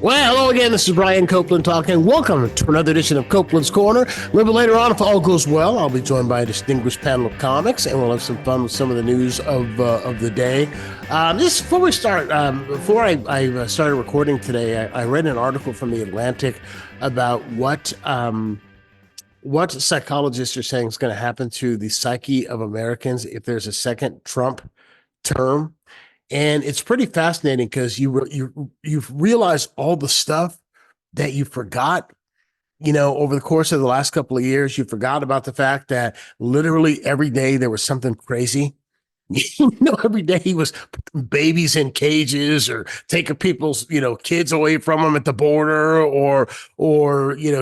Well, hello again. This is Brian Copeland talking. Welcome to another edition of Copeland's Corner. A little bit later on, if all goes well, I'll be joined by a distinguished panel of comics, and we'll have some fun with some of the news of the day. Just before we start, before I started recording today, I read an article from The Atlantic about what psychologists are saying is going to happen to the psyche of Americans if there's a second Trump term. And it's pretty fascinating because you've realized all the stuff that you forgot, over the course of the last couple of years. You forgot about the fact that literally every day there was something crazy. Every day he was putting babies in cages or taking people's, kids away from them at the border or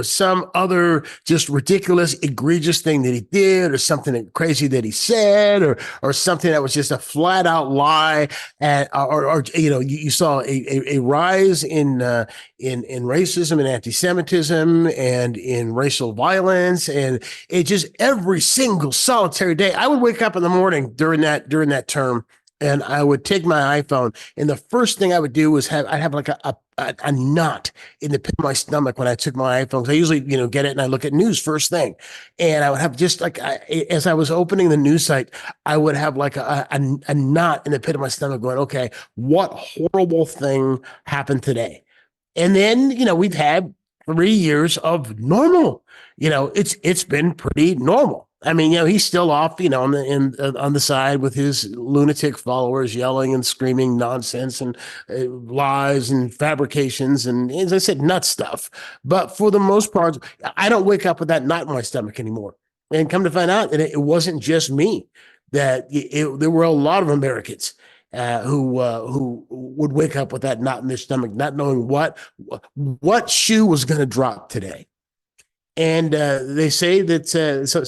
some other just ridiculous, egregious thing that he did or something crazy that he said or something that was just a flat out lie. You saw a rise in racism and anti-Semitism and in racial violence. And it just every single solitary day, I would wake up in the morning during that term, and I would take my iPhone, and the first thing I would do was I'd have like a knot in the pit of my stomach when I took my iPhone. I usually, get it and I look at news first thing, and I would have just as I was opening the news site, I would have like a knot in the pit of my stomach going, okay, what horrible thing happened today? And then, we've had 3 years of normal. It's been pretty normal. I mean, he's still off, on the side with his lunatic followers yelling and screaming nonsense and lies and fabrications and, as I said, nut stuff. But for the most part, I don't wake up with that knot in my stomach anymore. And come to find out that it wasn't just me, that there were a lot of Americans who would wake up with that knot in their stomach, not knowing what shoe was going to drop today. And they say that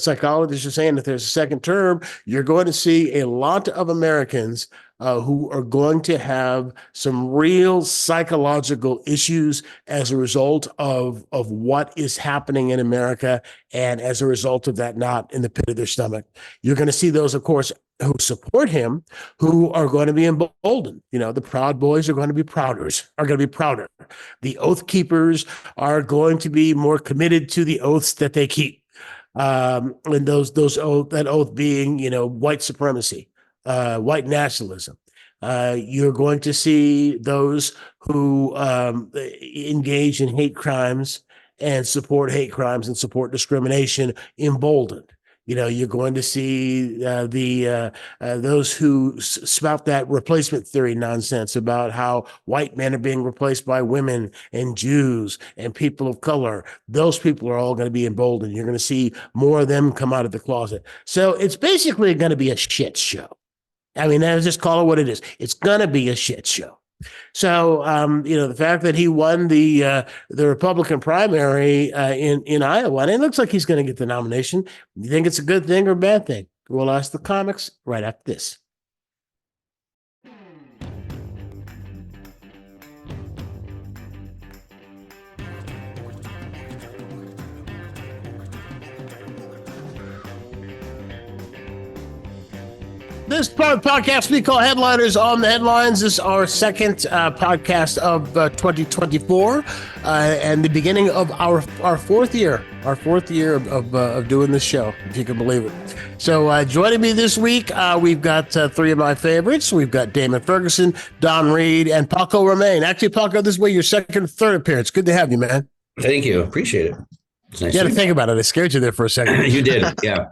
psychologists are saying that there's a second term, you're going to see a lot of Americans who are going to have some real psychological issues as a result of what is happening in America and as a result of that knot in the pit of their stomach. You're going to see those, of course, who support him, who are going to be emboldened. The Proud Boys are going to be prouder. The Oath Keepers are going to be more committed to the oaths that they keep. And that oath being, white supremacy, white nationalism. You're going to see those who engage in hate crimes and support hate crimes and support discrimination emboldened. You're going to see those who spout that replacement theory nonsense about how white men are being replaced by women and Jews and people of color. Those people are all going to be emboldened. You're going to see more of them come out of the closet. So it's basically going to be a shit show. I mean, let's just call it what it is. It's going to be a shit show. So, the fact that he won the Republican primary in Iowa, and it looks like he's going to get the nomination. You think it's a good thing or a bad thing? We'll ask the comics right after this. This podcast we call Headliners on the Headlines. This is our second podcast of 2024 and the beginning of our fourth year. Our fourth year of doing this show, if you can believe it. So joining me this week, we've got three of my favorites. We've got Daymon Ferguson, Don Reed, and Paco Romane. Actually, Paco, this way your second or third appearance. Good to have you, man. Thank you. Appreciate it. It's nice you had to think about it. I scared you there for a second. You did, yeah.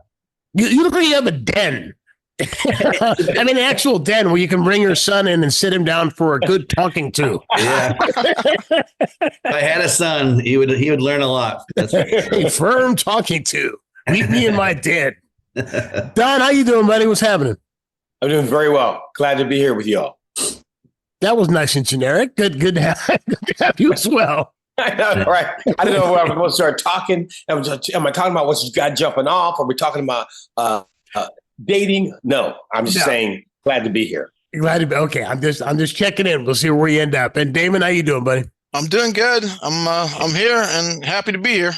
You look like you have a den. I mean, an actual den where you can bring your son in and sit him down for a good talking to. Yeah. If I had a son, he would learn a lot. That's for sure. A firm talking to. Meet me in my den. Don, how you doing, buddy? What's happening? I'm doing very well. Glad to be here with y'all. That was nice and generic. Good to have you as well. I know, right? I don't know where I'm supposed to start talking. Am I talking about what's got jumping off? Are we talking about dating? No, I'm just saying glad to be here. Glad to be okay. I'm just checking in. We'll see where we end up. And Daymon, how you doing, buddy? I'm doing good. I'm here and happy to be here.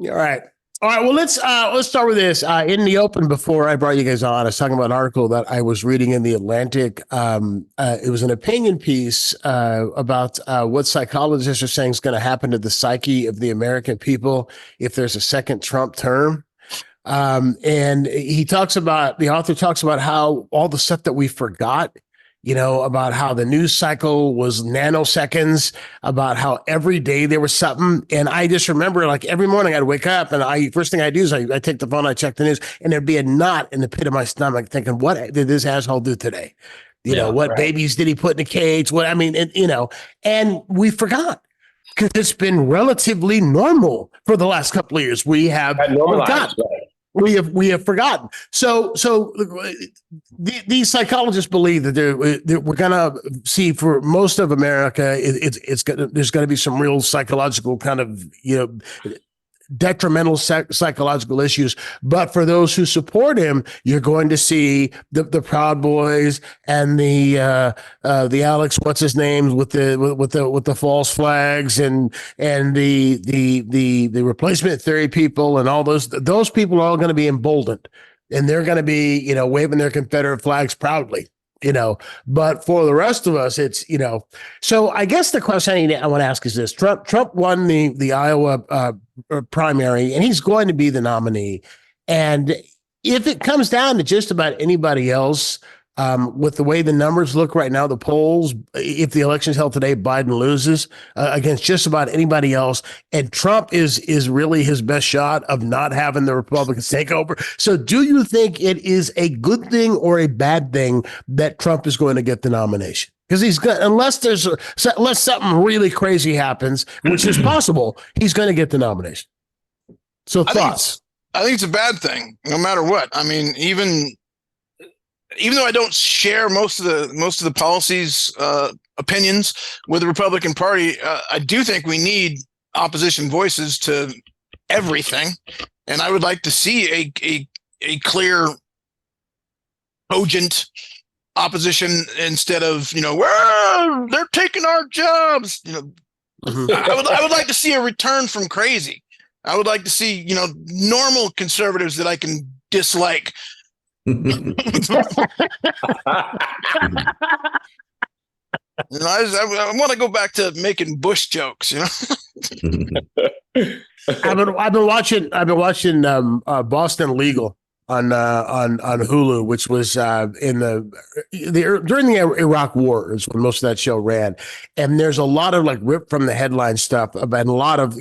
All right. All right, well, let's start with this. In the open, before I brought you guys on, I was talking about an article that I was reading in the Atlantic. It was an opinion piece about what psychologists are saying is going to happen to the psyche of the American people if there's a second Trump term. And the author talks about how all the stuff that we forgot, about how the news cycle was nanoseconds, about how every day there was something. And I just remember, like, every morning I'd wake up and first thing I do is I take the phone, I check the news, and there'd be a knot in the pit of my stomach thinking, what did this asshole do today? What babies did he put in a cage? And we forgot. Because it's been relatively normal for the last couple of years. We have forgotten. We have forgotten. So these psychologists believe that we're going to see, for most of America, there's going to be some real psychological kind of detrimental psychological issues. But for those who support him, you're going to see the Proud Boys and the Alex, what's his name, with the false flags and the replacement theory people and all those people are all going to be emboldened, and they're going to be waving their Confederate flags proudly. But for the rest of us, it's, so I guess the question I want to ask is this: Trump won the Iowa primary, and he's going to be the nominee. And if it comes down to just about anybody else, with the way the numbers look right now, the polls, if the election is held today, Biden loses against just about anybody else. And Trump is really his best shot of not having the Republicans take over. So do you think it is a good thing or a bad thing that Trump is going to get the nomination? Because he's going, unless something really crazy happens, which is possible, he's going to get the nomination. So thoughts? I think it's a bad thing, no matter what. I mean, even though I don't share most of the policies, opinions with the Republican Party, I do think we need opposition voices to everything, and I would like to see a clear, cogent opposition instead of well, they're taking our jobs. I would like to see a return from crazy. I would like to see normal conservatives that I can dislike. I want to go back to making Bush jokes. I've been watching Boston Legal on Hulu, which was in during the Iraq War is when most of that show ran, and there's a lot of like ripped from the headline stuff about a lot of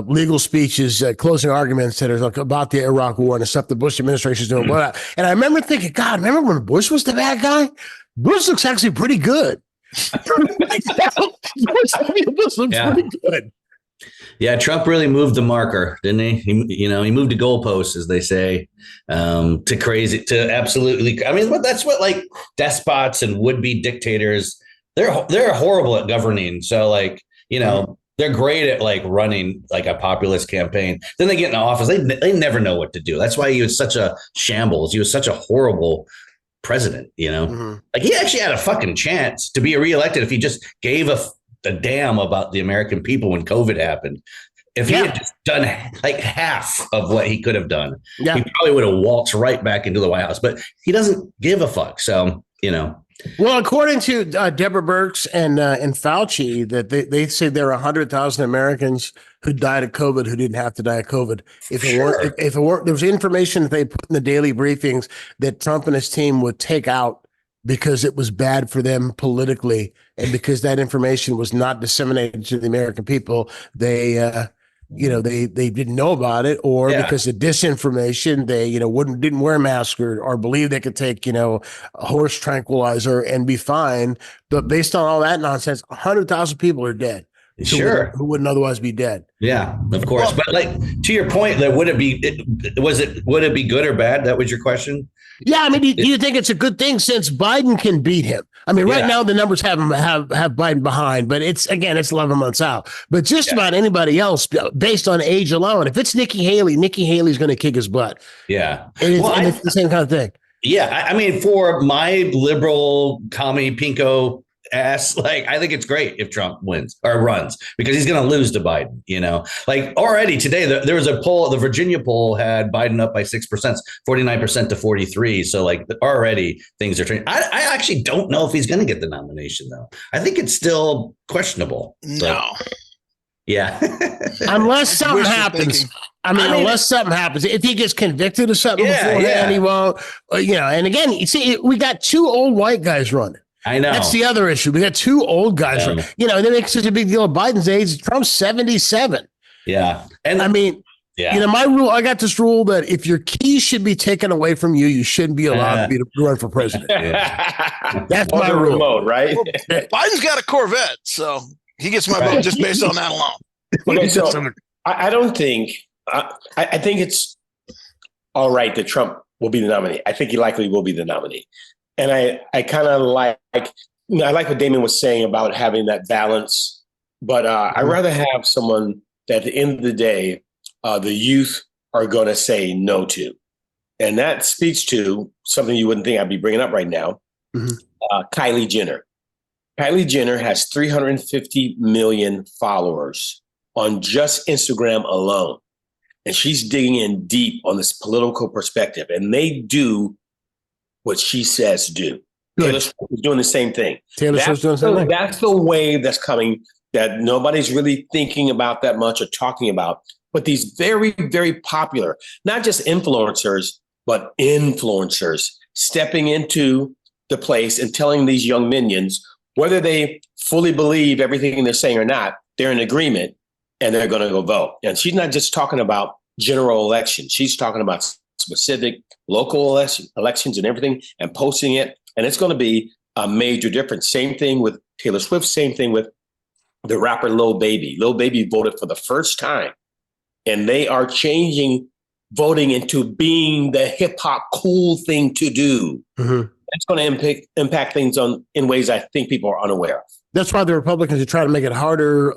legal speeches, closing arguments that are like about the Iraq War and the stuff the Bush administration is doing. And I remember thinking, God, remember when Bush was the bad guy? Bush looks actually pretty good. Bush looks pretty good. Yeah, Trump really moved the marker, didn't he? He moved the goalposts, as they say, to crazy, to absolutely. I mean, that's what like despots and would-be dictators. They're horrible at governing. So they're great at like running like a populist campaign. Then they get in office, they never know what to do. That's why he was such a shambles. He was such a horrible president. Like he actually had a fucking chance to be reelected if he just gave a damn about the American people when COVID happened. If he had just done like half of what he could have done, he probably would have waltzed right back into the White House, but he doesn't give a fuck. So, Well, according to Deborah Birx and Fauci, that they say there are 100,000 Americans who died of COVID who didn't have to die of COVID. If it weren't, there was information that they put in the daily briefings that Trump and his team would take out because it was bad for them politically, and because that information was not disseminated to the American people, they didn't know about it, or because of disinformation, they didn't wear masks or believe they could take a horse tranquilizer and be fine. But based on all that nonsense, 100,000 people are dead. Who wouldn't otherwise be dead? Yeah, of course. But like to your point, that would it be good or bad? That was your question. Yeah, I mean, do you think it's a good thing since Biden can beat him? I mean, right now the numbers have Biden behind, but it's 11 months out. But just about anybody else, based on age alone, if it's Nikki Haley's going to kick his butt. Yeah, and it's the same kind of thing. Yeah, I mean, for my liberal commie pinko ass. Like, I think it's great if Trump wins or runs because he's going to lose to Biden, like already today, there was a poll, the Virginia poll had Biden up by 6%, 49% to 43. So like already things are changing. I actually don't know if he's going to get the nomination though. I think it's still questionable. No. Yeah. Unless something happens. Unless something happens. If he gets convicted of something beforehand, he won't. And again, you see, we got two old white guys running. I know. That's the other issue. We got two old guys running. And they make such a big deal of Biden's age. Trump's 77. Yeah. And my rule, I got this rule that if your keys should be taken away from you, you shouldn't be allowed to run for president. That's my rule. Remote, right? Biden's got a Corvette, so he gets my vote just based on that alone. Okay, so I don't think I think it's all right that Trump will be the nominee. I think he likely will be the nominee, and I kind of like I like what Daymon was saying about having that balance, but I'd rather have someone that at the end of the day, the youth are going to say no to, and that speaks to something you wouldn't think I'd be bringing up right now. Kylie Jenner. Kylie Jenner has 350 million followers on just Instagram alone. And she's digging in deep on this political perspective. And they do what she says do. Taylor Swift is doing the same thing. That's the wave that's coming that nobody's really thinking about that much or talking about. But these very, very popular, not just influencers, but influencers stepping into the place and telling these young minions, whether they fully believe everything they're saying or not, they're in agreement and they're going to go vote. And she's not just talking about general elections. She's talking about specific local elections and everything and posting it. And it's going to be a major difference. Same thing with Taylor Swift. Same thing with the rapper Lil Baby. Lil Baby voted for the first time. And they are changing voting into being the hip hop cool thing to do. It's going to impact things in ways I think people are unaware of. That's why the Republicans are trying to make it harder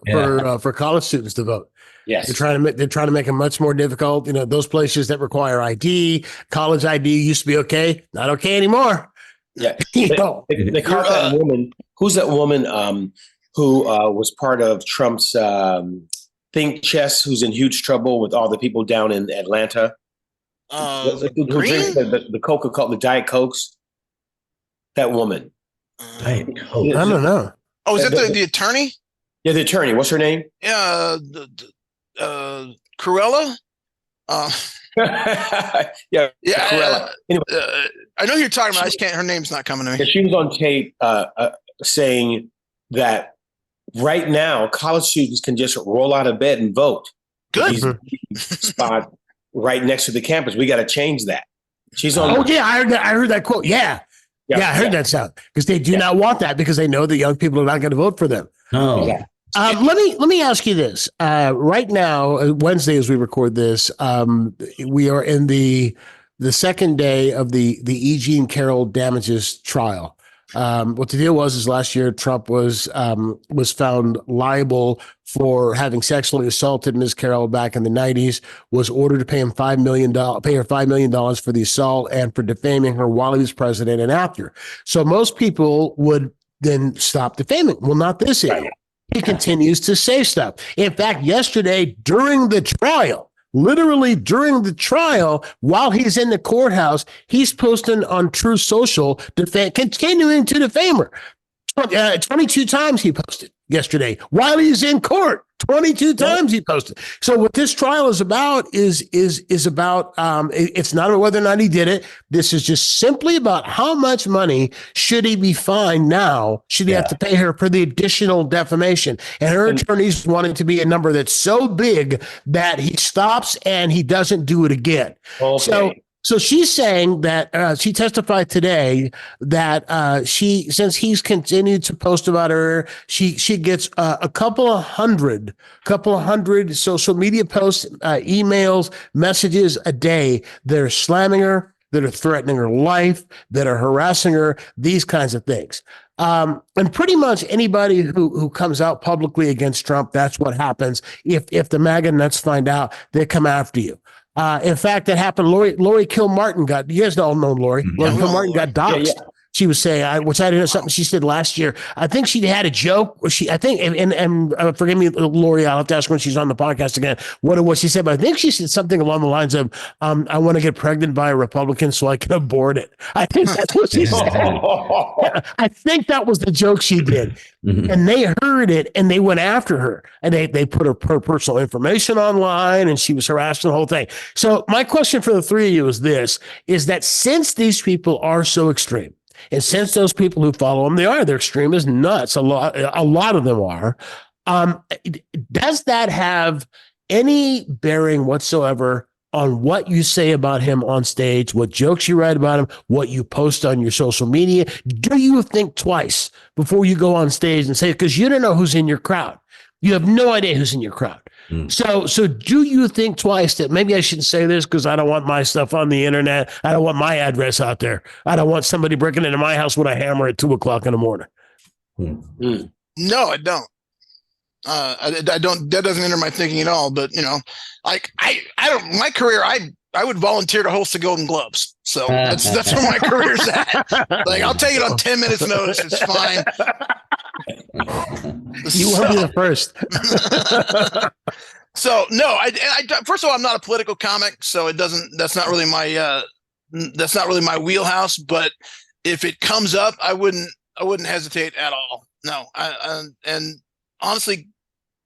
for college students to vote. Yes, they're trying to make it much more difficult. Those places that require ID, college ID used to be okay, not okay anymore. Yeah, they caught that woman. Who's that woman who was part of Trump's think chess? Who's in huge trouble with all the people down in Atlanta? Who drinks the Coca-Cola, the Diet Cokes? That woman. Diet Coke. I don't know. Oh, is that the attorney? Yeah, the attorney. What's her name? Yeah, Cruella. Yeah, Cruella. Anyway, I know who you're talking about. I just can't. Her name's not coming to me. She was on tape saying that right now college students can just roll out of bed and vote. Good spot right next to the campus. We got to change that. She's on. Oh yeah, I heard that quote. Yeah, I heard that sound because they do not want that because they know the young people are not going to vote for them. No. Yeah. Let me ask you this. Right now, Wednesday, as we record this, we are in the second day of the E. Jean Carroll damages trial. What the deal was is last year Trump was found liable for having sexually assaulted Ms. Carroll back in the 90s, was ordered to pay her $5 million for the assault and for defaming her while he was president and after. So most people would then stop defaming. Well, not this idiot. He continues to say stuff. In fact, yesterday during the trial, literally during the trial, while he's in the courthouse, he's posting on True Social, continuing to defame her. 22 times he posted yesterday while he's in court. 22 times he posted. So what this trial is about is about, it's not about whether or not he did it. This is just simply about how much money should he be fined now? Should he have to pay her for the additional defamation? And her attorneys want it to be a number that's so big that he stops and he doesn't do it again. Okay. So she's saying that she testified today that since he's continued to post about her, she gets a couple of hundred social media posts, emails, messages a day that are slamming her, that are threatening her life, that are harassing her, these kinds of things. And pretty much anybody who comes out publicly against Trump, that's what happens. If the MAGA nuts find out, they come after you. In fact, that happened. Lori Kilmartin you guys all know Lori. Lori Kilmartin got doxxed. she was saying, which I didn't know something she said last year. I think she had a joke. And forgive me, Lori, I'll have to ask her when she's on the podcast again what it was she said, but I think she said something along the lines of, I want to get pregnant by a Republican so I can abort it. I think that's what she said. I think that was the joke she did. Mhm. And they heard it and they went after her and they put her personal information online and she was harassed and the whole thing. So my question for the three of you is that since these people are so extreme, and since those people who follow them, they're extreme as nuts. A lot of them are. Does that have any bearing whatsoever on what you say about him on stage, what jokes you write about him, what you post on your social media? Do you think twice before you go on stage and say, because you don't know who's in your crowd. You have no idea who's in your crowd. So do you think twice that maybe I shouldn't say this because I don't want my stuff on the internet. I don't want my address out there. I don't want somebody breaking into my house with a hammer at 2:00 in the morning. No, I don't. I don't. That doesn't enter my thinking at all. But like I don't. My career, I would volunteer to host the Golden Globes. So that's where my career's at. Like I'll take it on 10 minutes notice. It's fine. You won't be the first. So no, I first of all, I'm not a political comic, so that's not really my wheelhouse. But if it comes up, I wouldn't hesitate at all. No, and honestly,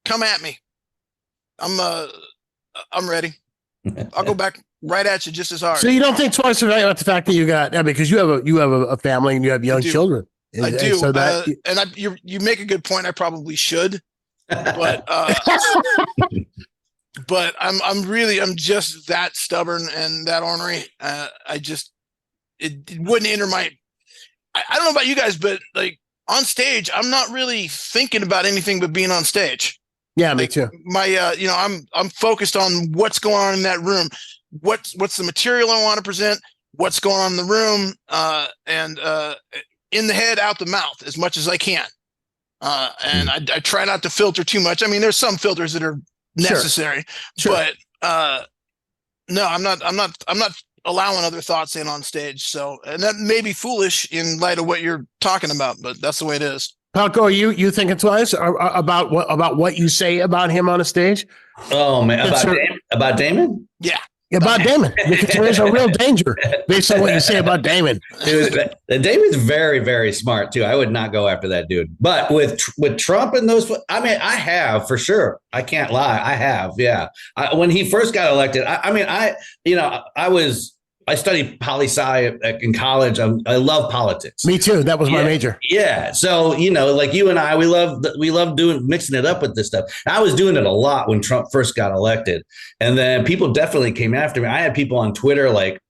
come at me. I'm ready. I'll go back right at you just as hard. So you don't think twice about the fact that you got, because you have a family and you have young children. I do. So that, you make a good point. I probably should, but but I'm just that stubborn and that ornery. It wouldn't enter my. I don't know about you guys, but like on stage, I'm not really thinking about anything but being on stage. Yeah, me too. I'm focused on what's going on in that room. What's the material I want to present? What's going on in the room? And in the head, out the mouth, as much as I can. And I try not to filter too much. I mean, there's some filters that are necessary, Sure. but no, I'm not allowing other thoughts in on stage. So, and that may be foolish in light of what you're talking about, but that's the way it is. Paco, are you thinking twice about what you say about him on a stage? Oh man, about Daymon? Yeah. About Daymon, because there's a real danger based on what you say about Daymon. Dude, Damon's very, very smart too. I would not go after that dude. But with Trump and those, I mean, I have for sure. I can't lie. I have. Yeah. When he first got elected, I studied poli-sci in college. I love politics. Me too. That was my major. Yeah. So, like you and I, we love mixing it up with this stuff. I was doing it a lot when Trump first got elected. And then people definitely came after me. I had people on Twitter like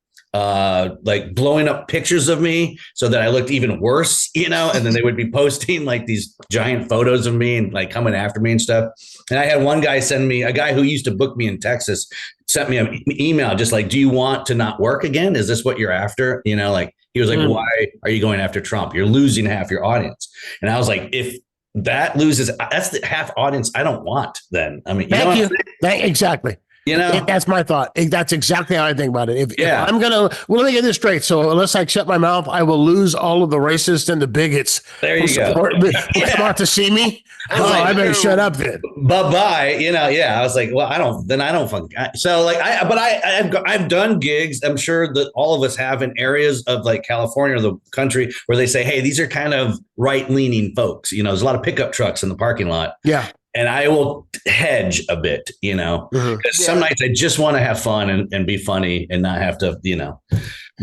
blowing up pictures of me so that I looked even worse, and then they would be posting like these giant photos of me and like coming after me and stuff. And I had one guy a guy who used to book me in Texas, sent me an email just like, do you want to not work again? Is this what you're after? Like he was like, why are you going after Trump? You're losing half your audience. And I was like, if that loses, that's the half audience I don't want then. I mean, Thank you. Exactly. That's my thought. That's exactly how I think about it. If I'm let me get this straight. So unless I shut my mouth, I will lose all of the racists and the bigots. There you go. Who come out to see me. I better shut up then. Bye-bye. I was like, well, I don't fucking. So like, I've done gigs. I'm sure that all of us have in areas of like California or the country where they say, hey, these are kind of right-leaning folks. There's a lot of pickup trucks in the parking lot. Yeah. And I will hedge a bit, because some nights I just want to have fun and be funny and not have to,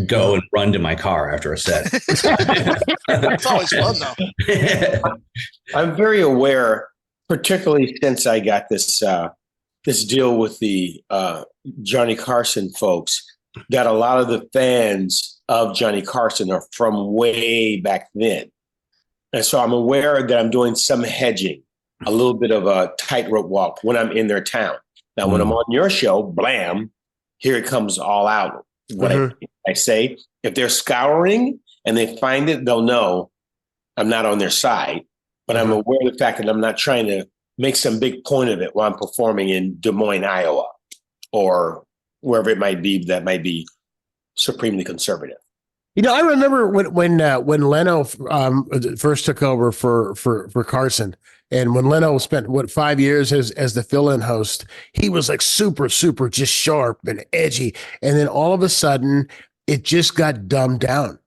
go and run to my car after a set. It's always fun though. I'm very aware, particularly since I got this deal with the Johnny Carson folks, that a lot of the fans of Johnny Carson are from way back then. And so I'm aware that I'm doing some hedging. A little bit of a tightrope walk when I'm in their town. Now, when I'm on your show, blam, here it comes all out. What I say, if they're scouring and they find it, they'll know I'm not on their side. But I'm aware of the fact that I'm not trying to make some big point of it while I'm performing in Des Moines, Iowa, or wherever it might be that might be supremely conservative. I remember when Leno first took over for Carson, and when Leno spent 5 years as the fill-in host, he was like super just sharp and edgy, and then all of a sudden it just got dumbed down.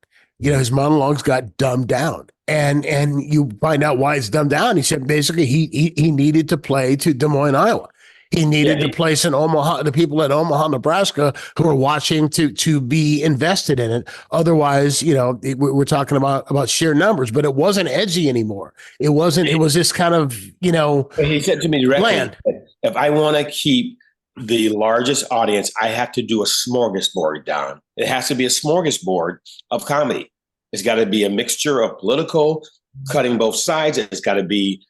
His monologues got dumbed down, and you find out why it's dumbed down. He said basically he needed to play to Des Moines, Iowa. He needed to place in Omaha, the people at Omaha, Nebraska, who are watching to be invested in it. Otherwise, we're talking about sheer numbers, but it wasn't edgy anymore. It wasn't. It was just kind of, He said to me directly, bland. If I want to keep the largest audience, I have to do a smorgasbord, Don. It has to be a smorgasbord of comedy. It's got to be a mixture of political, cutting both sides. It's got to be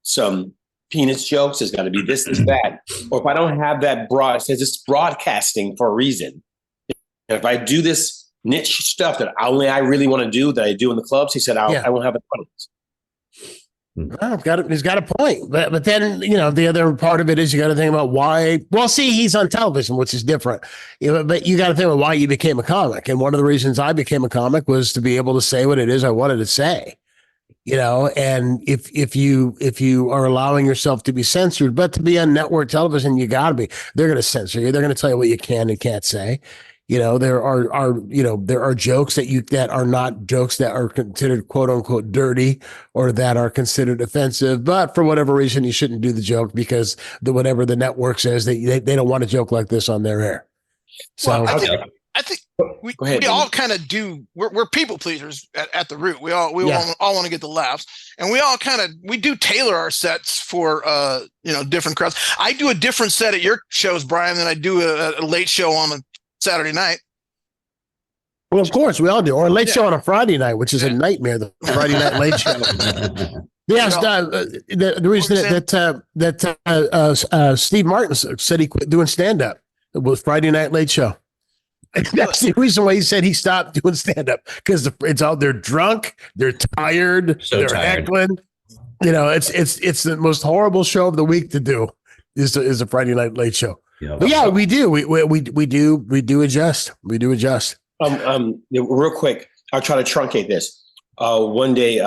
some penis jokes. There's got to be this, that. Or if I don't have that broad, it says it's broadcasting for a reason. If I do this niche stuff that only I really want to do, that I do in the clubs, he said, I won't have an audience. Well, he's got a point. But then, the other part of it is you got to think about why. Well, see, he's on television, which is different. But you got to think about why you became a comic. And one of the reasons I became a comic was to be able to say what it is I wanted to say. And if you are allowing yourself to be censored, but to be on network television, you got to be. They're going to censor you. They're going to tell you what you can and can't say. There are jokes that are not jokes that are considered quote unquote dirty or that are considered offensive, but for whatever reason you shouldn't do the joke because whatever the network says they don't want a joke like this on their air. So well, I think we all kind of do. We're people pleasers at the root. We all want to get the laughs, and we do tailor our sets for different crowds. I do a different set at your shows, Brian, than I do a late show on a Saturday night. Well, of course we all do, or a late show on a Friday night, which is a nightmare. The Friday night late show. Yes, the reason that Steve Martin said he quit doing stand up was Friday night late show. That's the reason why he said he stopped doing stand up because it's all they're drunk, they're tired, they're heckling. It's the most horrible show of the week to do is a Friday night late show. Yeah. But yeah, we do. We do adjust. We do adjust. Real quick, I'll try to truncate this. One day,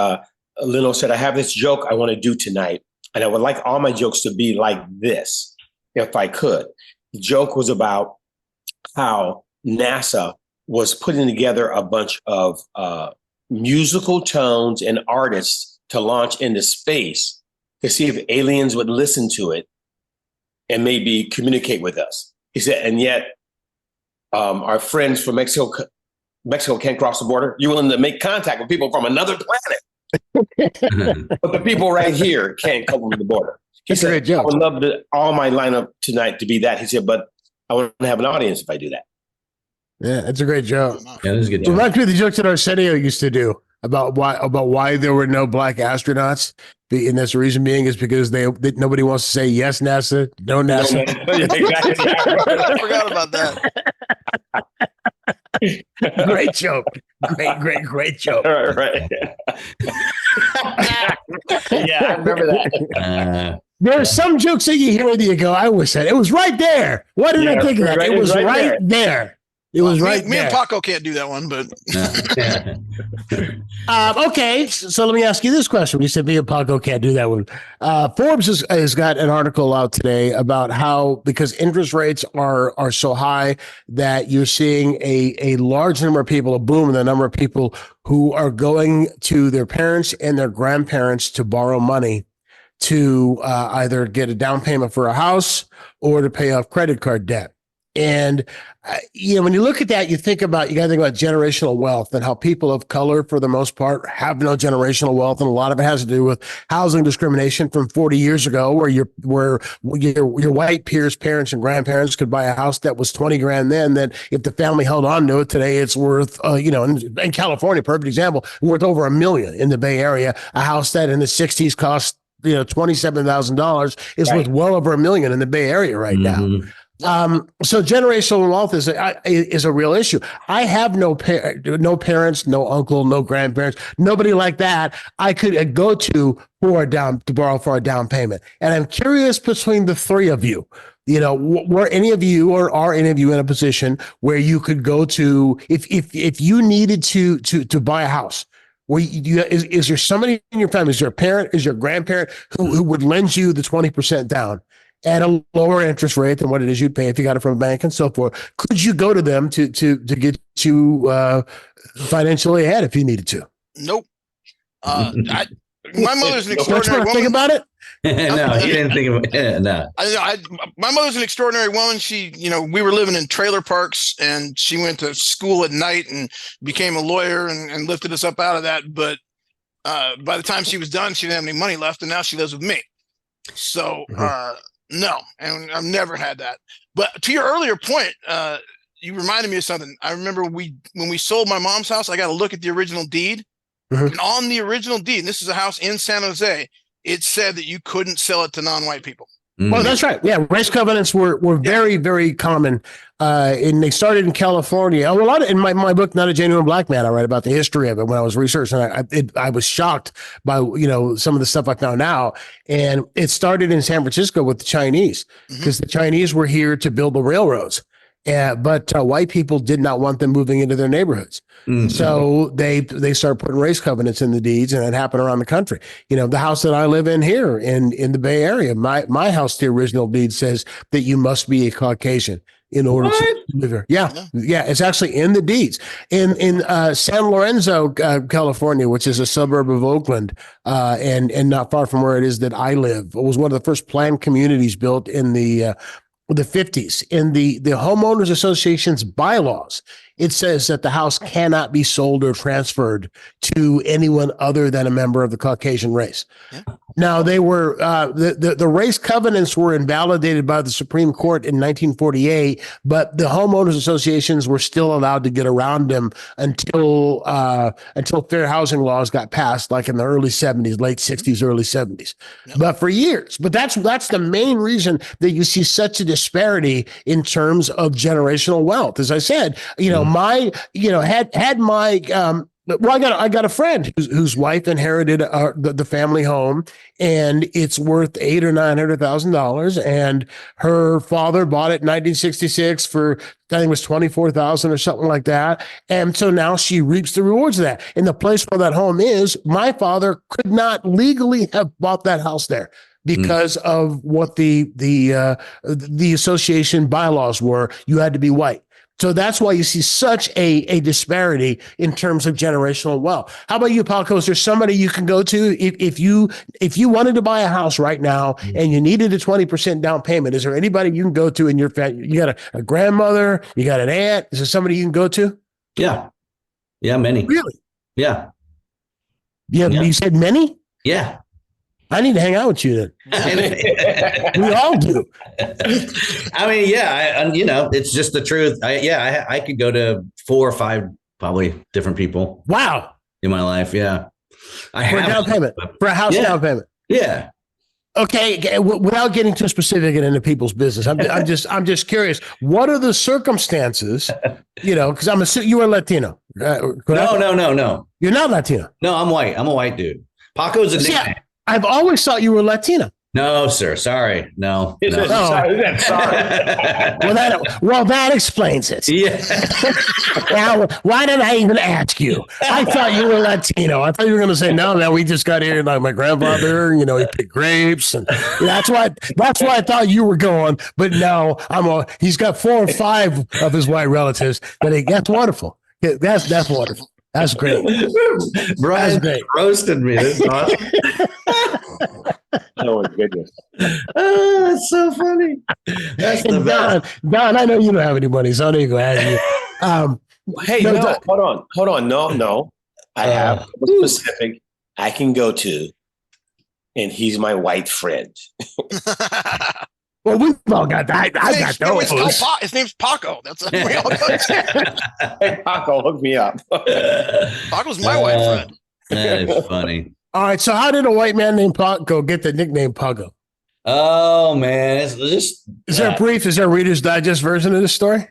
Leno said, I have this joke I want to do tonight, and I would like all my jokes to be like this, if I could. The joke was about how NASA was putting together a bunch of musical tones and artists to launch into space to see if aliens would listen to it and maybe communicate with us. He said, and yet our friends from Mexico can't cross the border. You're willing to make contact with people from another planet. But the people right here can't come over the border. He said, I would love all my lineup tonight to be that. He said, but I want to have an audience if I do that. Yeah, that's a great joke. Yeah, that's a good joke. Reminds me of the jokes that Arsenio used to do about why there were no black astronauts. And that's the reason being is because nobody wants to say yes, NASA, no NASA. I forgot about that. Great joke. Great joke. Right. Yeah, I remember that. There are some jokes that you hear and you go, I wish that it was right there. Why didn't I think of that? It was right there. It was right there. Me and Paco can't do that one, but okay. So let me ask you this question. You said me and Paco can't do that one. Forbes has got an article out today about how because interest rates are so high that you're seeing a large number of people, a boom in the number of people who are going to their parents and their grandparents to borrow money to either get a down payment for a house or to pay off credit card debt. And, when you look at that, you got to think about generational wealth and how people of color, for the most part, have no generational wealth. And a lot of it has to do with housing discrimination from 40 years ago, where your white peers, parents and grandparents could buy a house that was 20 grand then, that if the family held on to it today, it's worth, in California, perfect example, worth over $1 million in the Bay Area. A house that in the 60s cost, $27,000 is worth well over $1 million in the Bay Area right now. So generational wealth is a real issue. I have no parents, no uncle, no grandparents, nobody like that I could go to borrow for a down payment. And I'm curious between the three of you, were any of you or are any of you in a position where you could go to if you needed to buy a house? Is there somebody in your family? Is there a parent? Is there a grandparent who would lend you the 20% down at a lower interest rate than what it is you'd pay if you got it from a bank and so forth? Could you go to them to get you financially ahead if you needed to? Nope. My mother's an Don't extraordinary you woman. think about it? No, you didn't think of it. No. My mother's an extraordinary woman. She, we were living in trailer parks, and she went to school at night and became a lawyer and lifted us up out of that. But by the time she was done, she didn't have any money left, and now she lives with me. So no, and I've never had that. But to your earlier point, you reminded me of something. I remember when we sold my mom's house, I got to look at the original deed. And on the original deed, and this is a house in San Jose, it said that you couldn't sell it to non-white people. Well, that's right. Yeah, race covenants were very, very common, and they started in California. A lot of, in my book, Not a Genuine Black Man, I write about the history of it when I was researching. I was shocked by some of the stuff I found now, and it started in San Francisco with the Chinese because the Chinese were here to build the railroads. But white people did not want them moving into their neighborhoods. So they started putting race covenants in the deeds, and it happened around the country. The house that I live in here in the Bay Area, my house, the original deed says that you must be a Caucasian in order to live here. Yeah. It's actually in the deeds. In San Lorenzo, California, which is a suburb of Oakland, and not far from where it is that I live, it was one of the first planned communities built in the 50s. In the homeowners association's bylaws, it says that the house cannot be sold or transferred to anyone other than a member of the Caucasian race. Now, they were the race covenants were invalidated by the Supreme Court in 1948, but the homeowners associations were still allowed to get around them until fair housing laws got passed, like in the early 70s, late 60s, early 70s. But for years. But that's the main reason that you see such a disparity in terms of generational wealth. As I said, I got a friend whose wife inherited the family home, and it's worth $800,000 or $900,000. And her father bought it in 1966 for, I think it was $24,000 or something like that. And so now she reaps the rewards of that. And the place where that home is, my father could not legally have bought that house there because of what the association bylaws were. You had to be white. So that's why you see such a disparity in terms of generational wealth. How about you, Paco? Is there somebody you can go to if you wanted to buy a house right now and you needed a 20% down payment? Is there anybody you can go to in your family? You got a grandmother, you got an aunt? Is there somebody you can go to? Yeah, many. Really? Yeah. You said many? Yeah. I need to hang out with you then. We all do. I mean, it's just the truth. I could go to 4 or 5 probably different people. Wow. In my life. Yeah. For a down payment. For a house down payment. Yeah. Okay. Without getting too specific and into people's business, I'm just curious. What are the circumstances? Because I'm assuming you are Latino. No. You're not Latino. No, I'm white. I'm a white dude. Paco's a nickname. I've always thought you were Latino. No, sir. Sorry. No. Sorry. Well, that explains it. Yeah. Now, why did I even ask you? I thought you were Latino. I thought you were going to say, no, we just got here. Like my grandfather, he picked grapes, and that's why I thought you were going. But no, he's got 4 or 5 of his white relatives. But that's wonderful. That's wonderful. That's great. Brian roasted me. That's awesome. Oh my goodness. Oh, that's so funny. That's the best. Don, I know you don't have any money, so I know you go ahead. Hold on. No. I have a specific I can go to, and he's my white friend. Well, we've all got that. I got those. His name's Paco. That's what we all go to. Hey, Paco, hook me up. Paco's my white friend. That is funny. All right. So, how did a white man named Paco get the nickname Paco? Oh man, it's just. Is there a Reader's Digest version of this story?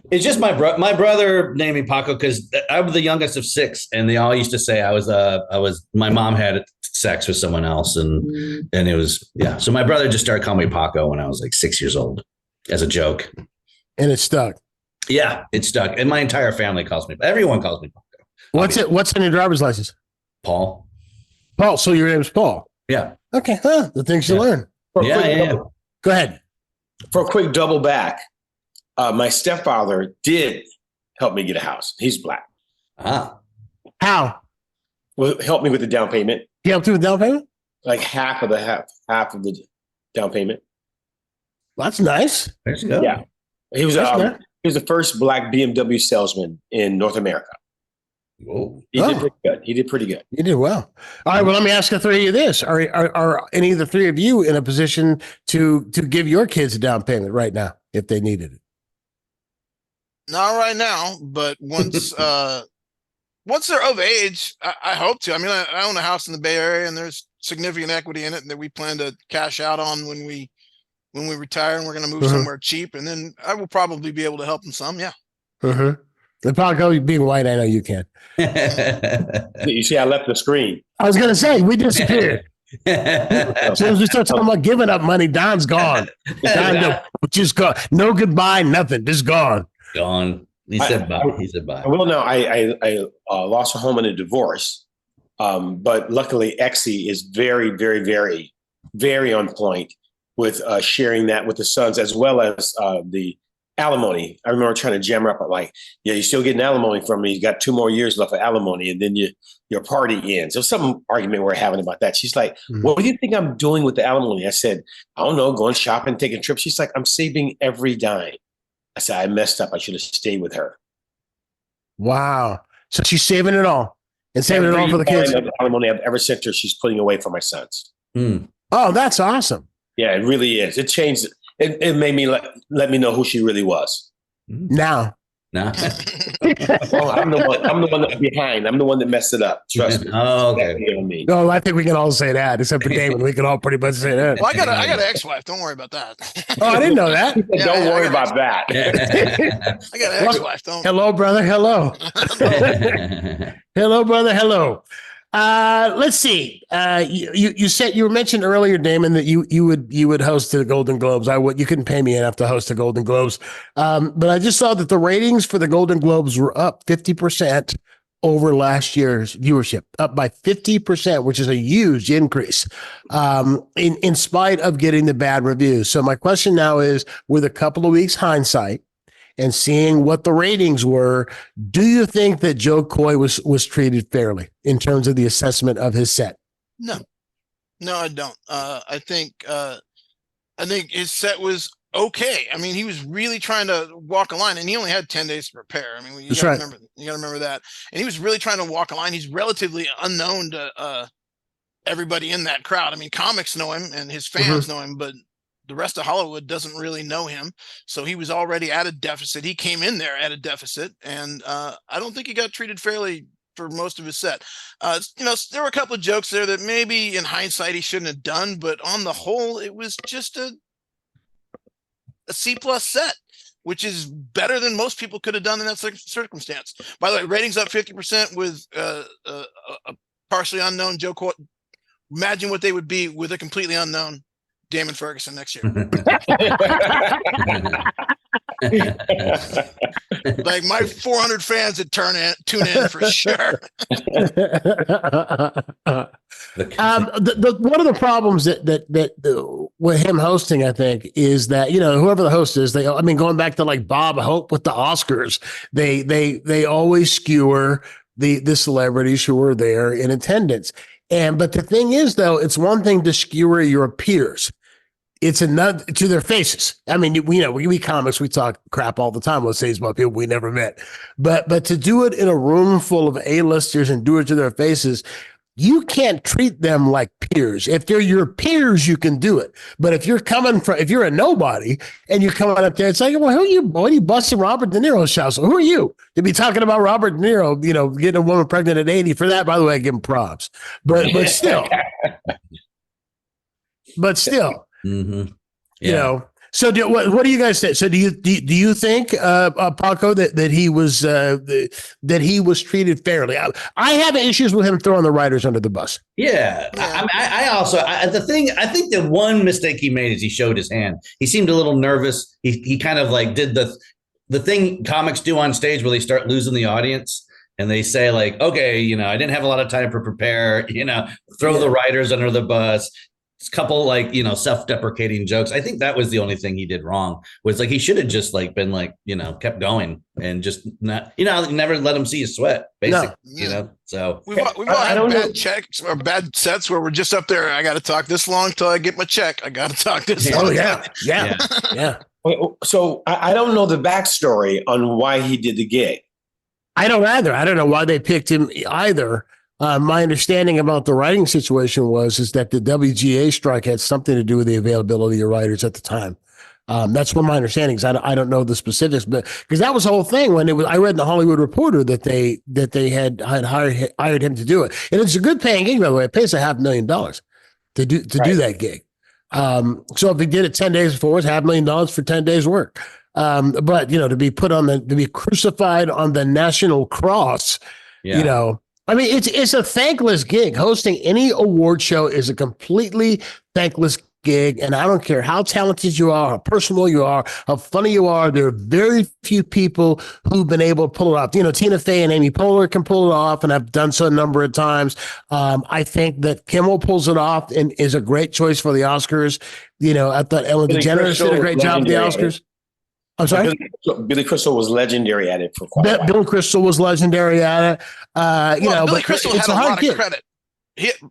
It's just my brother named me Paco because I was the youngest of 6, and they all used to say I was my mom had sex with someone else, and it was So my brother just started calling me Paco when I was like 6 years old as a joke, and it stuck. Yeah, it stuck, and my entire family calls me. Everyone calls me Paco. What's in your driver's license? Paul. Paul. So your name's Paul. Yeah. Okay. The things you learn. Yeah. Go ahead. For a quick double back. My stepfather did help me get a house. He's black. Ah. How? Well, help me with the down payment. He helped you with down payment? Like half of the down payment. That's nice. There you go. Yeah. He was the first black BMW salesman in North America. Whoa. He did pretty good. He did pretty good. You did well. All right. Well, let me ask the three of you this: Are any of the three of you in a position to give your kids a down payment right now if they needed it? Not right now, but once once they're of age, I hope to. I mean, I own a house in the Bay Area, and there's significant equity in it that we plan to cash out on when we retire, and we're going to move somewhere cheap, and then I will probably be able to help them some. Yeah. Mm-hmm. The Paco, being white, I know you can. You see, I left the screen. I was going to say we disappeared. As soon as we start talking about giving up money, Don's gone. Don just gone. No goodbye, nothing. Just gone. Gone. He said bye. Well, no, I lost a home in a divorce, but luckily Exie is very, very, very, very on point with sharing that with the sons as well as the alimony. I remember trying to jam her up at like, yeah, you're still getting alimony from me. You got 2 more years left of alimony, and then your party ends. So some argument we're having about that. She's like, what do you think I'm doing with the alimony? I said, I don't know, going shopping, taking trips. She's like, I'm saving every dime. I said, I messed up. I should have stayed with her. Wow. So she's saving it all and saving it all for the kids. The alimony I've ever sent her, she's putting away for my sons. Oh, that's awesome. Yeah, it really is. It changed. It made me let me know who she really was. Now. Well, I'm the one that's behind. I'm the one that messed it up. Trust me. Oh, okay. No, I think we can all say that, except for Daymon. We can all pretty much say that. Well, I got an ex-wife. Don't worry about that. Oh, I didn't know that. Don't worry about that. I got an ex-wife. Hello, brother. Hello. Hello, brother. Hello. Let's see. You said you mentioned earlier, Daymon, that you would host the Golden Globes. You couldn't pay me enough to host the Golden Globes, but I just saw that the ratings for the Golden Globes were up 50% over last year's viewership, up by 50%, which is a huge increase. In spite of getting the bad reviews. So my question now is, with a couple of weeks hindsight, and seeing what the ratings were, do you think that Joe Coy was treated fairly in terms of the assessment of his set? No, I don't. I think his set was okay. I mean, he was really trying to walk a line, and he only had 10 days to prepare. I mean, you got to remember that. And he was really trying to walk a line. He's relatively unknown to everybody in that crowd. I mean, comics know him and his fans know him, but the rest of Hollywood doesn't really know him. So he was already at a deficit. He came in there at a deficit, and I don't think he got treated fairly for most of his set. There were a couple of jokes there that maybe in hindsight he shouldn't have done, but on the whole, it was just a C+ set, which is better than most people could have done in that circumstance. By the way, ratings up 50% with a partially unknown Joe Coy. Imagine what they would be with a completely unknown Daymon Ferguson next year. Like my 400 fans that tune in for sure. One of the problems that with him hosting, I think, is that whoever the host is, going back to like Bob Hope with the Oscars, they always skewer the celebrities who are there in attendance. But the thing is, though, it's one thing to skewer your peers. It's another to their faces. I mean, we comics, we talk crap all the time. Let's say it's about people we never met, but to do it in a room full of A-listers and do it to their faces, you can't treat them like peers. If they're your peers, you can do it. But if you're a nobody and you're coming up there, it's like, well, who are you, boy? You busted Robert De Niro's show. So who are you to be talking about Robert De Niro, getting a woman pregnant at 80? For that, by the way, I give him props. But still. Mm-hmm. Yeah. So what do you guys say? So do you think Paco that he was treated fairly? I have issues with him throwing the writers under the bus. Yeah. I think the one mistake he made is he showed his hand. He seemed a little nervous. He kind of like did the thing comics do on stage where they start losing the audience. And they say like, okay, I didn't have a lot of time to prepare, throw the writers under the bus. It's a couple like, self-deprecating jokes. I think that was the only thing he did wrong, was like, he should have just like been like, kept going and just not, never let him see his sweat, basically, so. We've all had bad checks or bad sets where we're just up there. I got to talk this long till I get my check. I got to talk this long. Oh yeah. So I don't know the backstory on why he did the gig. I don't either. I don't know why they picked him either. My understanding about the writing situation is that the WGA strike had something to do with the availability of writers at the time. That's what my understanding is. I don't know the specifics, but because that was the whole thing when I read in the Hollywood Reporter that they had hired him to do it, and it's a good paying gig, by the way. It pays $500,000 to do that gig. So if he did it 10 days before, it's $500,000 for 10 days work. But to be to be crucified on the national cross, I mean, it's a thankless gig. Hosting any award show is a completely thankless gig. And I don't care how talented you are, how personal you are, how funny you are. There are very few people who've been able to pull it off. Tina Fey and Amy Poehler can pull it off, and I've done so a number of times. I think that Kimmel pulls it off and is a great choice for the Oscars. I thought Ellen DeGeneres did a great job at the Oscars. I'm sorry? Billy Crystal was legendary at it for quite a while. Billy Crystal was legendary at it. Billy Crystal had a lot of credit.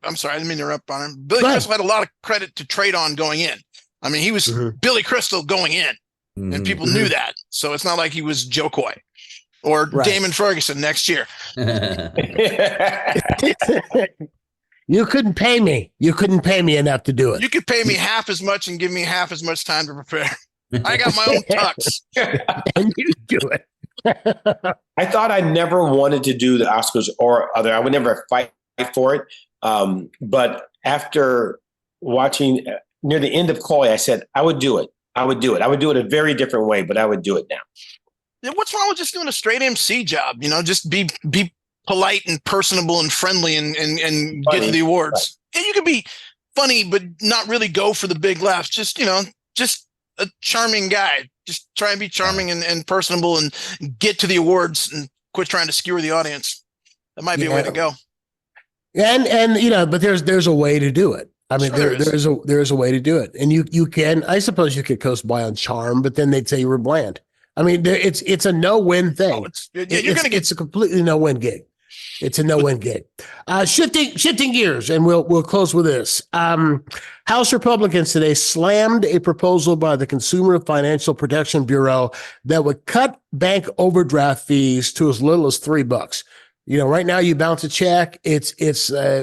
I'm sorry, I didn't mean to interrupt on him. Billy Crystal had a lot of credit to trade on going in. I mean, he was Billy Crystal going in, and people knew that. So it's not like he was Joe Coy or Daymon Ferguson next year. You couldn't pay me. You couldn't pay me enough to do it. You could pay me half as much and give me half as much time to prepare. I got my own tux. And you do it. I thought I never wanted to do the Oscars or other. I would never fight for it. But after watching near the end of Coy, I said, I would do it. I would do it a very different way, but I would do it now. Yeah, what's wrong with just doing a straight MC job? Just be polite and personable and friendly and getting the awards. Right. Yeah, you could be funny, but not really go for the big laughs. Just a charming guy. Just try and be charming and personable and get to the awards and quit trying to skewer the audience. That might be a way to go. And but there's a way to do it. I mean, there's a way to do it. And you can, I suppose you could coast by on charm, but then they'd say you were bland. I mean, it's a no-win thing. It's a completely no-win gig. It's a no-win gig. Shifting gears, and we'll close with this. House Republicans today slammed a proposal by the Consumer Financial Protection Bureau that would cut bank overdraft fees to as little as $3. Right now you bounce a check. It's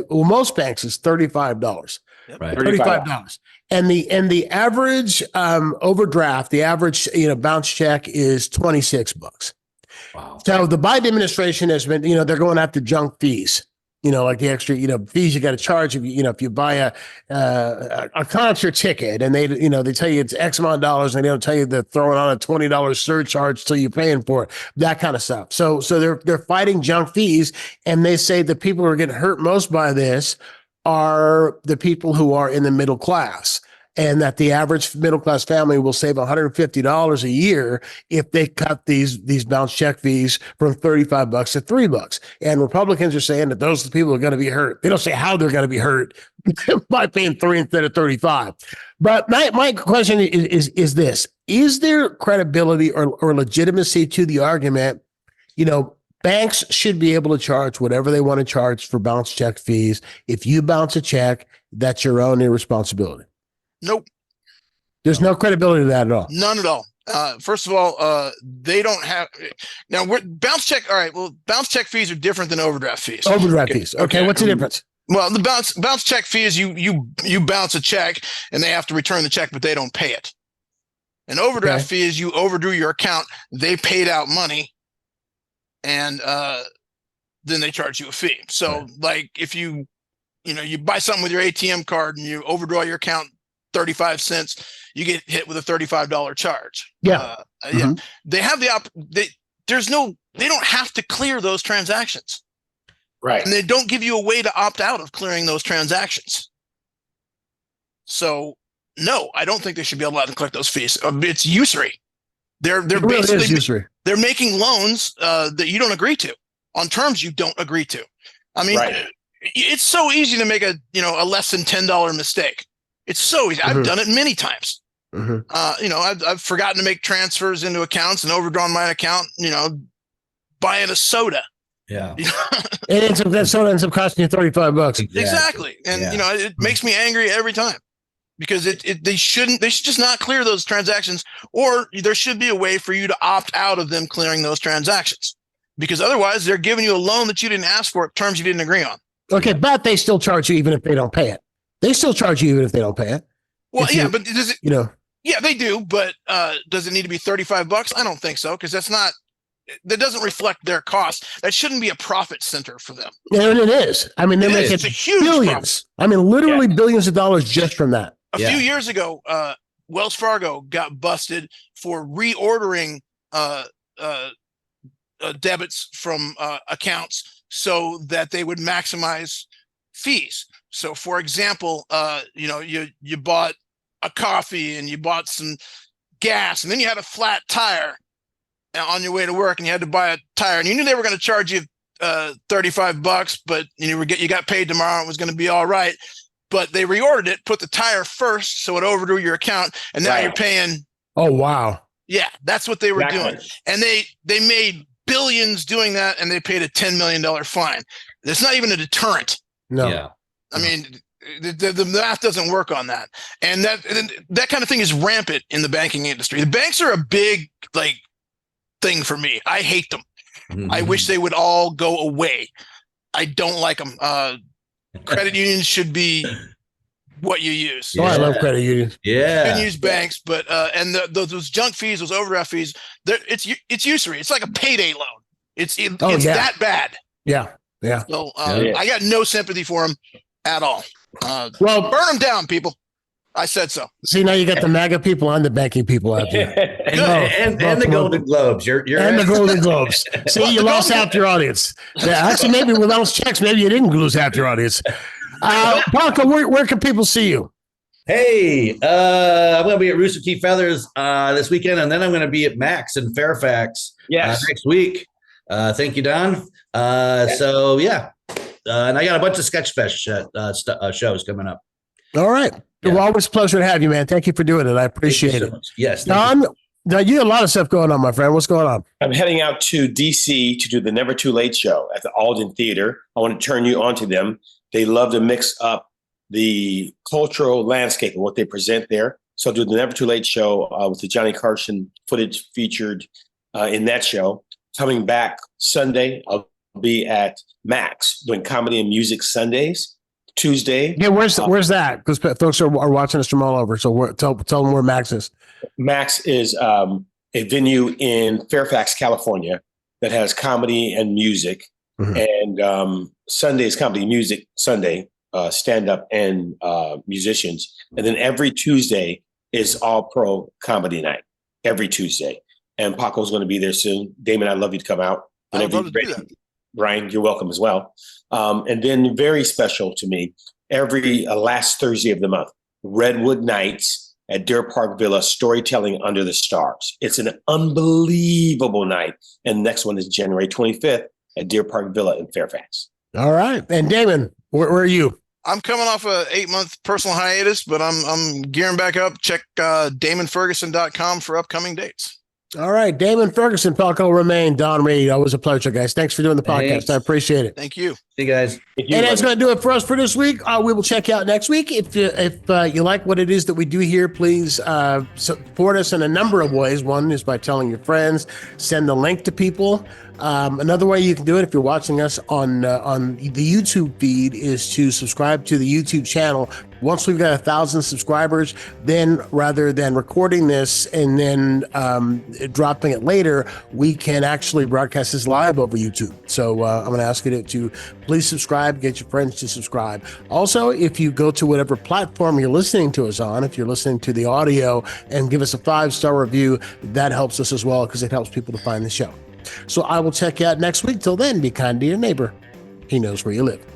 most banks is $35. Right. $35. And the average overdraft, the average bounce check is $26. Wow. So the Biden administration has been, they're going after junk fees, like the extra, fees you got to charge if if you buy a concert ticket and they tell you it's X amount of dollars and they don't tell you they're throwing on a $20 surcharge till you're paying for it, that kind of stuff. So they're fighting junk fees, and they say the people who are getting hurt most by this are the people who are in the middle class. And that the average middle-class family will save $150 a year if they cut these bounce check fees from $35 to $3. And Republicans are saying that those are the people who are going to be hurt. They don't say how they're going to be hurt by paying $3 instead of $35. But my question is this: is there credibility or legitimacy to the argument? Banks should be able to charge whatever they want to charge for bounce check fees. If you bounce a check, that's your own irresponsibility. Nope. There's no credibility to that at all. None at all. First of all, they don't have now. Bounce check. All right. Well, bounce check fees are different than overdraft fees. Overdraft fees. Okay. What's the difference? Well, the bounce check fee is you bounce a check and they have to return the check, but they don't pay it. An overdraft fee is you overdrew your account. They paid out money, and then they charge you a fee. So, like if you buy something with your ATM card and you overdraw your account 35 cents, you get hit with a $35 charge. Yeah. Yeah. They have they don't have to clear those transactions. Right. And they don't give you a way to opt out of clearing those transactions. So no, I don't think they should be allowed to collect those fees. It's usury. They're basically they're making loans that you don't agree to on terms you don't agree to. I mean, it's so easy to make a less than $10 mistake. It's so easy. I've done it many times. I've forgotten to make transfers into accounts and overdrawn my account. Buying a soda. Yeah. And that soda ends up costing you $35. Exactly. And it makes me angry every time. Because they should just not clear those transactions, or there should be a way for you to opt out of them clearing those transactions, because otherwise they're giving you a loan that you didn't ask for at terms you didn't agree on. Okay, but they still charge you even if they don't pay it. They still charge you even if they don't pay it. Well, but does it? Yeah, they do. But does it need to be $35? I don't think so, because that doesn't reflect their cost. That shouldn't be a profit center for them. And it is. I mean, they're making it's a huge billions. Profit. I mean, literally billions of dollars just from that. A few years ago, Wells Fargo got busted for reordering debits from accounts so that they would maximize fees. So, for example, you bought a coffee and you bought some gas, and then you had a flat tire on your way to work, and you had to buy a tire, and you knew they were going to charge you $35, but you got paid tomorrow. And it was going to be all right. But they reordered it, put the tire first, so it overdrew your account, and now you're paying. Oh, wow. Yeah, that's what they were doing. And they made billions doing that, and they paid a $10 million fine. It's not even a deterrent. No. Yeah. I mean, the math doesn't work on that. And that kind of thing is rampant in the banking industry. The banks are a big thing for me. I hate them. I wish they would all go away. I don't like them. Credit unions should be what you use. Oh, I love credit unions. Yeah. You can use banks, but and those junk fees, those overdraft fees, it's usury. It's like a payday loan. It's that bad. Yeah. Yeah. So I got no sympathy for them at all. Well, burn them down, people. I said so. See, now you got the MAGA people and the banking people out there. and the Golden Globes. You're and the Golden Globes. See, you lost half your audience. Yeah, actually, maybe with those checks, maybe you didn't lose half your audience. Paco, where can people see you? Hey, I'm going to be at Rooster Teeth Feathers this weekend, and then I'm going to be at Max in Fairfax next week. Thank you, Don. So, yeah. And I got a bunch of Sketchfest shows coming up. All right. Yeah. Well, always a pleasure to have you, man. Thank you for doing it. I appreciate it. Much. Yes. Don, now you have a lot of stuff going on, my friend. What's going on? I'm heading out to DC to do the Never Too Late show at the Alden Theater. I want to turn you on to them. They love to mix up the cultural landscape and what they present there. So I'll do the Never Too Late show with the Johnny Carson footage featured in that show. Coming back Sunday, I'll be at Max doing Comedy and Music Sundays. Tuesday. Yeah, where's that? Because folks are watching us from all over. So tell them where Max is. Max is a venue in Fairfax, California that has comedy and music. Mm-hmm. And Sunday is Comedy Music Sunday, stand-up and musicians. And then every Tuesday is All-Pro Comedy Night, every Tuesday. And Paco's going to be there soon. Damon, I'd love you to come out. I'd love to do that. Brian, you're welcome as well. And then very special to me, every last Thursday of the month, Redwood Nights at Deer Park Villa, Storytelling Under the Stars. It's an unbelievable night. And the next one is January 25th at Deer Park Villa in Fairfax. All right. And Damon, where are you? I'm coming off a 8-month personal hiatus, but I'm gearing back up. Check DamonFerguson.com for upcoming dates. All right. Daymon Ferguson, Paco Romane, Don Reed. Always a pleasure, guys. Thanks for doing the podcast. Thanks. I appreciate it. Thank you. See you guys. And that's going to do it for us for this week. We will check you out next week. If you like what it is that we do here, please support us in a number of ways. One is by telling your friends, send the link to people. Another way you can do it, if you're watching us on the YouTube feed, is to subscribe to the YouTube channel, Once we've got 1,000 subscribers, then rather than recording this and then dropping it later, we can actually broadcast this live over YouTube. So I'm going to ask you to please subscribe, get your friends to subscribe. Also, if you go to whatever platform you're listening to us on, if you're listening to the audio, and give us a 5-star review, that helps us as well because it helps people to find the show. So I will check you out next week. Till then, be kind to your neighbor. He knows where you live.